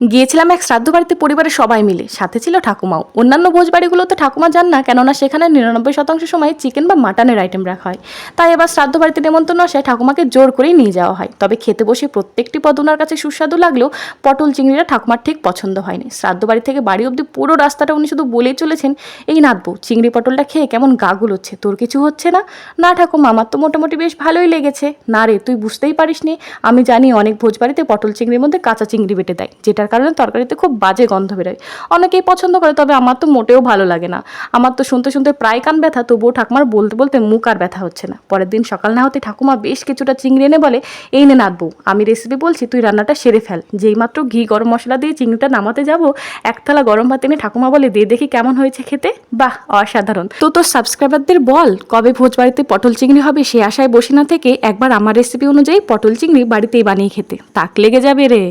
গিয়েছিলাম এক শ্রাদ্ধ বাড়িতে পরিবারের সবাই মিলে, সাথে ছিল ঠাকুমাও। অন্যান্য ভোজ বাড়িগুলোতে ঠাকুমা যান না, কেননা সেখানে 99% সময় চিকেন বা মাটনের আইটেম রাখা হয়। তাই এবার শ্রাদ্ধ বাড়িতে নেমন্তন্ন আসায় ঠাকুমাকে জোর করেই নিয়ে যাওয়া হয়। তবে খেতে বসে প্রত্যেকটি পদ ওনার কাছে সুস্বাদু লাগলেও পটল চিংড়িটা ঠাকুমার ঠিক পছন্দ হয়নি। শ্রাদ্ধ বাড়ি থেকে বাড়ি অবধি পুরো রাস্তাটা উনি শুধু বলেই চলেছেন, এই নাতবউ, চিংড়ি পটলটা খেয়ে কেমন গা গুলোচ্ছে, তোর কিছু হচ্ছে না? না ঠাকুমা, আমার তো মোটামুটি বেশ ভালোই লেগেছে। না রে, তুই বুঝতেই পারিসনি, আমি জানি অনেক ভোজ বাড়িতে পটল চিংড়ির মধ্যে কাঁচা চিংড়ি বেটে দেয়, যেটার কারণে তরকারিতে খুব বাজে গন্ধ বেরোয়। অনেকেই পছন্দ করে, তবে আমার তো মোটেও ভালো লাগে না। আমার তো শুনতে শুনতে প্রায় কান ব্যথা, তবুও ঠাকুমার বলতে বলতে মুখ আর ব্যথা হচ্ছে না। পরের দিন সকাল না হতে ঠাকুমা বেশ কিছুটা চিংড়ি এনে বলে, এই নে নাতবউ, আমি রেসিপি বলছি, তুই রান্নাটা সেরে ফেল। যেই মাত্র ঘি গরম মশলা দিয়ে চিংড়িটা নামাতে যাব, এক থালা গরম ভাত এনে ঠাকুমা বলে, দে দেখি কেমন হয়েছে খেতে। বাহ, অসাধারণ। তো তোর সাবস্ক্রাইবারদের বল, কবে ভোজ বাড়িতে পটল চিংড়ি হবে সে আশায় বসে না থেকে একবার আমার রেসিপি অনুযায়ী পটল চিংড়ি বাড়িতেই বানিয়ে খেতে, তাক লেগে যাবে রে।